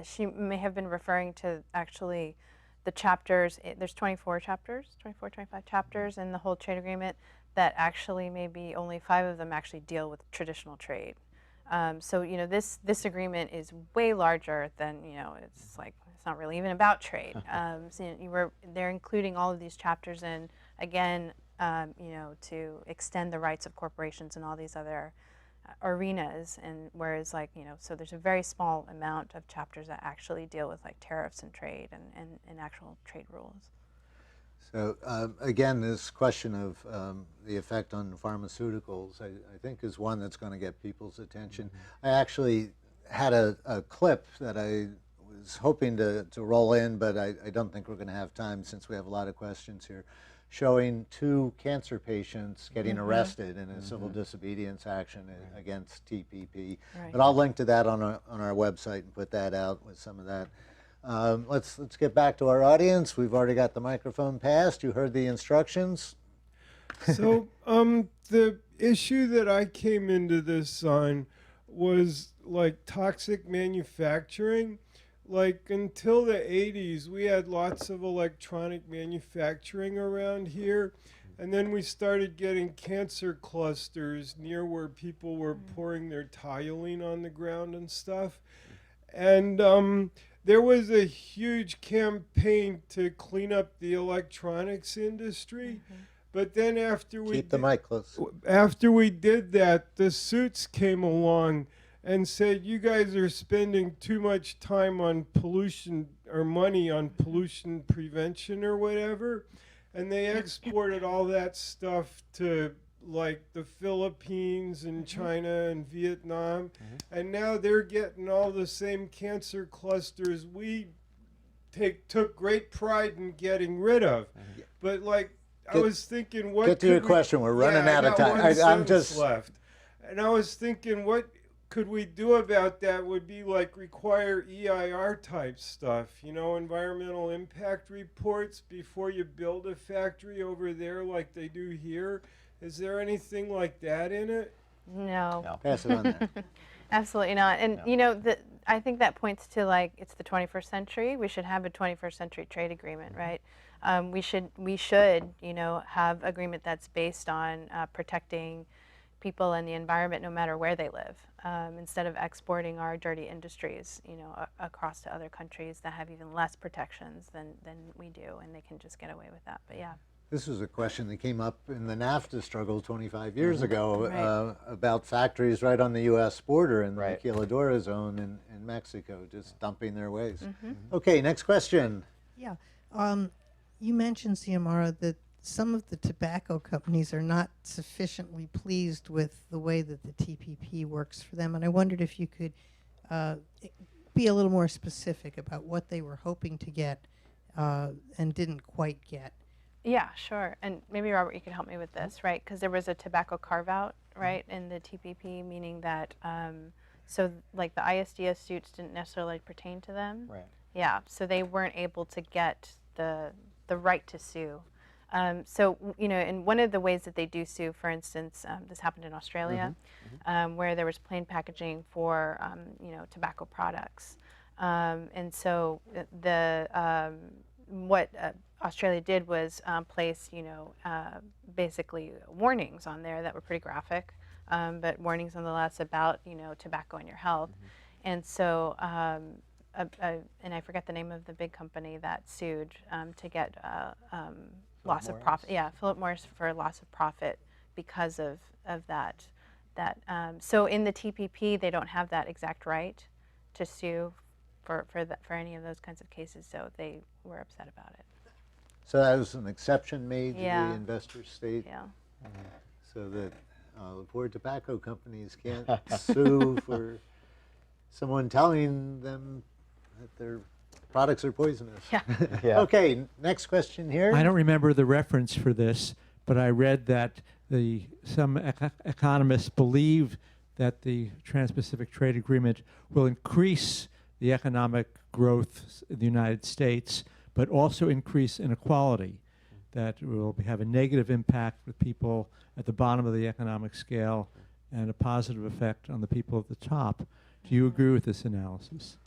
she may have been referring to actually the chapters. There's 24 chapters, 24, 25 chapters in the whole trade agreement that actually maybe only 5 of them actually deal with traditional trade. So this agreement is way larger than it's like it's not really even about trade. So they're including all of these chapters in again, to extend the rights of corporations and all these other arenas, and whereas so there's a very small amount of chapters that actually deal with like tariffs and trade and actual trade rules. So again, this question of the effect on pharmaceuticals, I think, is one that's going to get people's attention. I actually had a clip that I was hoping to roll in, but I don't think we're going to have time since we have a lot of questions here, showing 2 cancer patients getting arrested in a civil disobedience action against TPP. Right. But I'll link to that on our website and put that out with some of that. Let's get back to our audience. We've already got the microphone passed. You heard the instructions. So the issue that I came into this on was like toxic manufacturing. Like until the 80s, we had lots of electronic manufacturing around here. And then we started getting cancer clusters near where people were pouring their tiling on the ground and stuff. And there was a huge campaign to clean up the electronics industry. But then after we Keep the mic close. after we did that, the suits came along and said, you guys are spending too much time on pollution or money on pollution prevention or whatever. And they exported all that stuff to like the Philippines and China and Vietnam. And now they're getting all the same cancer clusters we took great pride in getting rid of. But like, I was thinking, what Get to your question. We're running out of time. I'm just left. And I was thinking, what could we do about that would be like require EIR type stuff, environmental impact reports before you build a factory over there like they do here. Is there anything like that in it? No. Pass it on there. Absolutely not. And I think that points to like it's the 21st century. We should have a 21st century trade agreement, right? We should have agreement that's based on protecting people and the environment no matter where they live, instead of exporting our dirty industries across to other countries that have even less protections than we do, and they can just get away with that. But yeah. This was a question that came up in the NAFTA struggle 25 years ago Right. About factories right on the U.S. border in the Right. Maquiladora zone in Mexico, just dumping their waste. Okay, next question. Yeah. You mentioned, Xiomara, that some of the tobacco companies are not sufficiently pleased with the way that the TPP works for them. And I wondered if you could be a little more specific about what they were hoping to get and didn't quite get. Yeah, sure. And maybe, Robert, you could help me with this, right? Because there was a tobacco carve-out, right, in the TPP, meaning that, so like the ISDS suits didn't necessarily pertain to them. Right. Yeah, so they weren't able to get the right to sue. So, and one of the ways that they do sue, for instance, this happened in Australia, where there was plain packaging for, tobacco products. And so what Australia did was place, basically warnings on there that were pretty graphic, but warnings nonetheless about, tobacco and your health. And so, and I forget the name of the big company that sued to get loss of profit. Yeah, Philip Morris for loss of profit because of that. So in the TPP, they don't have that exact right to sue for any of those kinds of cases. So they were upset about it. So that was an exception made to Yeah. the investor state, Yeah. so that poor tobacco companies can't sue for someone telling them that their products are poisonous. Yeah. Yeah. Okay, next question here. I don't remember the reference for this, but I read that some economists believe that the Trans-Pacific Trade Agreement will increase the economic growth in the United States, but also increase inequality, that will have a negative impact with people at the bottom of the economic scale and a positive effect on the people at the top. Do you agree with this analysis?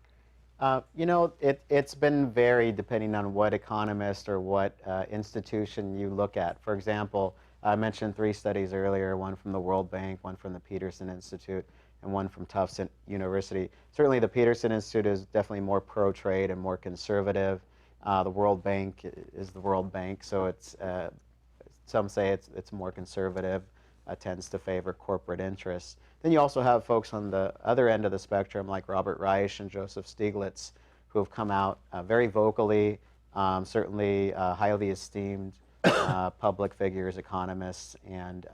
You know, it's been varied depending on what economist or what institution you look at. For example, I mentioned 3 studies earlier, one from the World Bank, one from the Peterson Institute, and one from Tufts University. Certainly the Peterson Institute is definitely more pro-trade and more conservative. The World Bank is the World Bank, so it's, some say it's more conservative, tends to favor corporate interests. Then you also have folks on the other end of the spectrum like Robert Reich and Joseph Stiglitz who have come out very vocally, certainly highly esteemed public figures, economists, and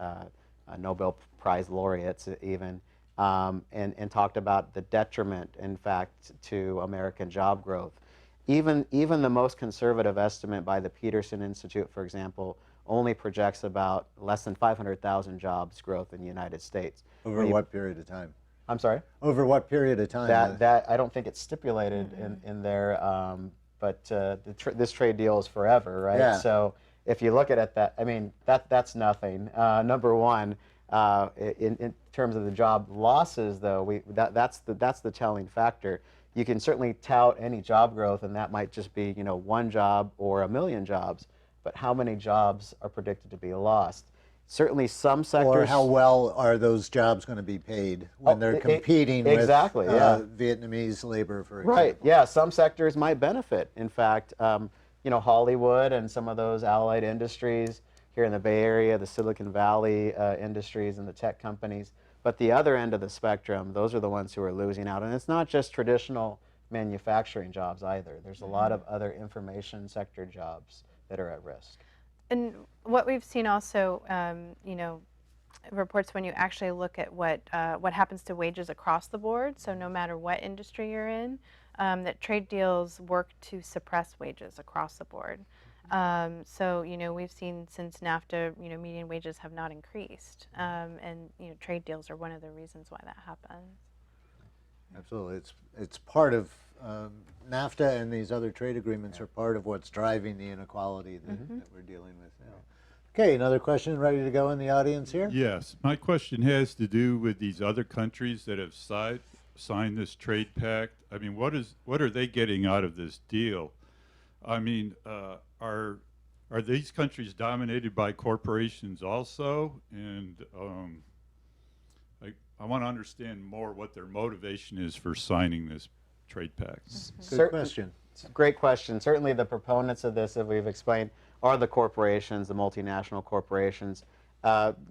Nobel Prize laureates even, and talked about the detriment, in fact, to American job growth. Even the most conservative estimate by the Peterson Institute, for example, only projects about less than 500,000 jobs growth in the United States. Over what period of time? I'm sorry? Over what period of time? That I don't think it's stipulated in there, but this trade deal is forever, right? Yeah. So if you look at it, I mean, that's nothing. Number one, in terms of the job losses, though, that's the telling factor. You can certainly tout any job growth, and that might just be, you know, 1 job or 1 million jobs. But how many jobs are predicted to be lost? Certainly some sectors. Or how well are those jobs going to be paid when they're competing exactly, with yeah. Vietnamese labor, for example? Right, yeah, some sectors might benefit. In fact, you know, Hollywood and some of those allied industries here in the Bay Area, the Silicon Valley industries and the tech companies. But the other end of the spectrum, those are the ones who are losing out. And it's not just traditional manufacturing jobs either. There's a lot of other information sector jobs that are at risk. And what we've seen also, you know, reports when you actually look at what happens to wages across the board, so no matter what industry you're in, that trade deals work to suppress wages across the board. So, you know, we've seen since NAFTA, you know, median wages have not increased, and, you know, trade deals are one of the reasons why that happens. Absolutely. It's part of NAFTA, and these other trade agreements are part of what's driving the inequality that we're dealing with now. Okay, another question ready to go in the audience here? Yes, my question has to do with these other countries that have signed this trade pact. I mean, what are they getting out of this deal? I mean, are these countries dominated by corporations also? And I want to understand more what their motivation is for signing this trade pact. Good question. It's a great question. Certainly the proponents of this, as we've explained, are the corporations, the multinational corporations,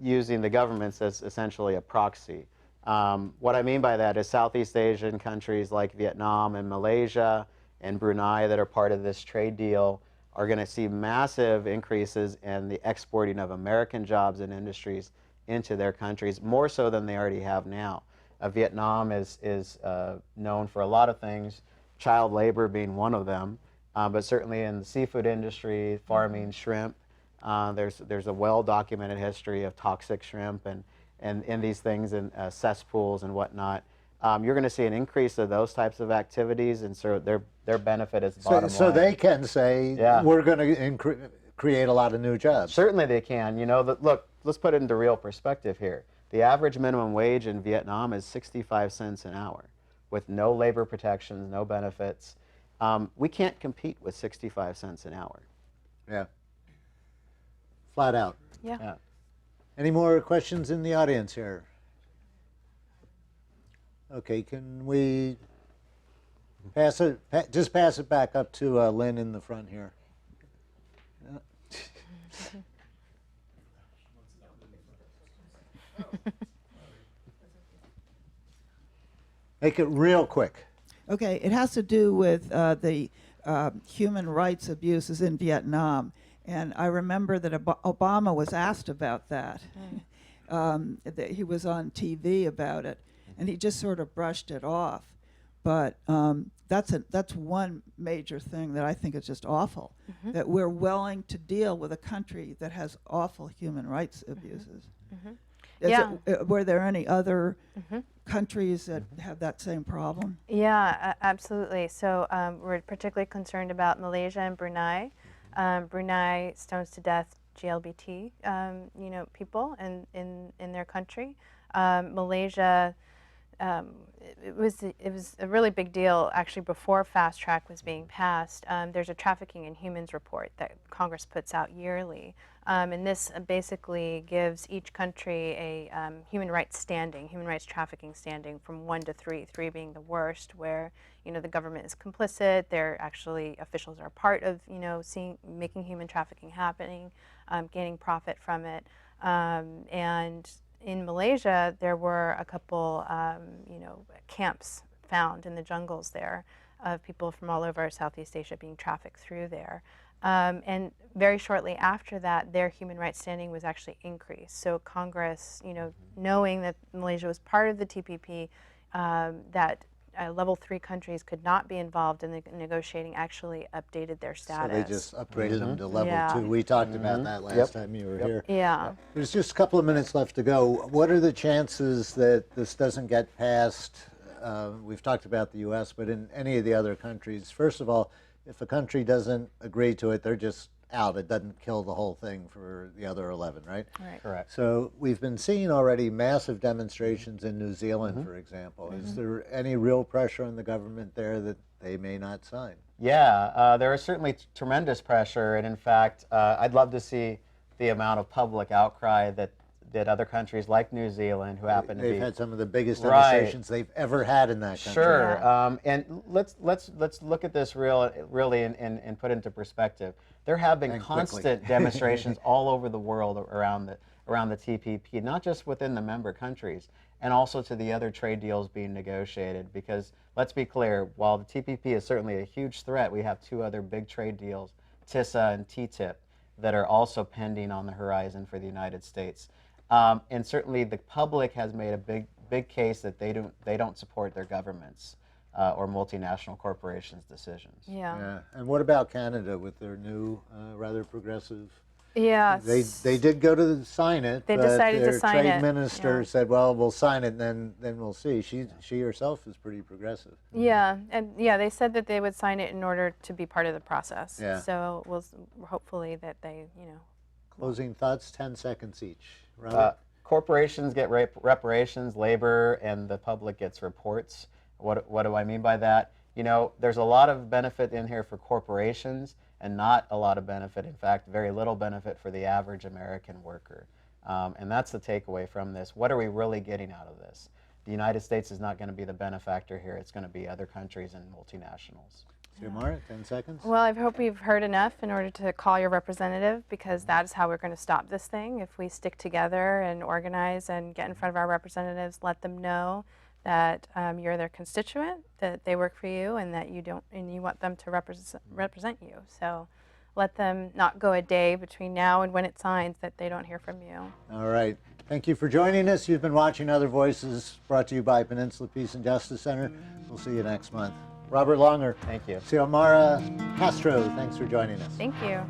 using the governments as essentially a proxy. What I mean by that is Southeast Asian countries like Vietnam and Malaysia and Brunei that are part of this trade deal are going to see massive increases in the exporting of American jobs and industries into their countries, more so than they already have now. Vietnam is known for a lot of things, child labor being one of them, but certainly in the seafood industry, farming shrimp, there's a well-documented history of toxic shrimp and these things in cesspools and whatnot. You're going to see an increase of those types of activities, and so their benefit is bottom line. So they can say, we're going to create a lot of new jobs. Certainly they can. You know, look, let's put it into real perspective here. The average minimum wage in Vietnam is 65 cents an hour with no labor protections, no benefits. We can't compete with 65 cents an hour. Yeah. Flat out. Yeah. Any more questions in the audience here? Okay, can we just pass it back up to Lynn in the front here. Make it real quick. Okay, it has to do with the human rights abuses in Vietnam. And I remember that Obama was asked about that. That he was on TV about it, and he just sort of brushed it off. But that's one major thing that I think is just awful, that we're willing to deal with a country that has awful human rights abuses. Were there any other countries that have that same problem? Yeah, absolutely. So we're particularly concerned about Malaysia and Brunei. Brunei stones to death GLBT, people in their country. Malaysia it was a really big deal actually before Fast Track was being passed. There's a trafficking in humans report that Congress puts out yearly, and this basically gives each country a human rights trafficking standing from 1 to 3, 3 being the worst, where the government is complicit. They're actually officials are part of making human trafficking happening, gaining profit from it, and in Malaysia, there were a couple, camps found in the jungles there of people from all over Southeast Asia being trafficked through there. And very shortly after that, their human rights standing was actually increased. So Congress, knowing that Malaysia was part of the TPP, that level 3 countries could not be involved in the negotiating, actually updated their status. So they just upgraded them to level Yeah. 2. We talked about that last time you were here. Yeah. There's just a couple of minutes left to go. What are the chances that this doesn't get passed? We've talked about the U.S., but in any of the other countries, first of all, if a country doesn't agree to it, they're just out. It doesn't kill the whole thing for the other 11, right? Right. Correct. So we've been seeing already massive demonstrations in New Zealand, for example. Is there any real pressure on the government there that they may not sign? Yeah, there is certainly tremendous pressure, and in fact, I'd love to see the amount of public outcry that other countries like New Zealand, who happen to be They've had some of the biggest Right. demonstrations they've ever had in that country. Sure, Yeah. and let's look at this really and put into perspective. There have been And quickly. constant demonstrations all over the world around the TPP, not just within the member countries, and also to the other trade deals being negotiated. Because let's be clear, while the TPP is certainly a huge threat, we have 2 other big trade deals, TISA and TTIP, that are also pending on the horizon for the United States. And certainly the public has made a big case that they don't support their governments or multinational corporations' decisions. Yeah. Yeah. And what about Canada with their new, rather progressive? Yeah. They did go to sign it. They but decided to their sign trade it, minister yeah. said, "Well, we'll sign it, and then we'll see." She herself is pretty progressive. Yeah, and they said that they would sign it in order to be part of the process. Yeah. So hopefully that they, Closing thoughts, 10 seconds each. Robert? Corporations get reparations, labor, and the public gets reports. What do I mean by that? There's a lot of benefit in here for corporations and not a lot of benefit, in fact, very little benefit for the average American worker. And that's the takeaway from this. What are we really getting out of this? The United States is not going to be the benefactor here. It's going to be other countries and multinationals. Xiomara, 10 seconds. well, I hope you've heard enough in order to call your representative, because that is how we're going to stop this thing. If we stick together and organize and get in front of our representatives, let them know that you're their constituent, that they work for you, and that you want them to represent you. So let them not go a day between now and when it signs that they don't hear from you. All right. Thank you for joining us. You've been watching Other Voices, brought to you by Peninsula Peace and Justice Center. We'll see you next month. Robert Longer. Thank you. Xiomara Castro, thanks for joining us. Thank you.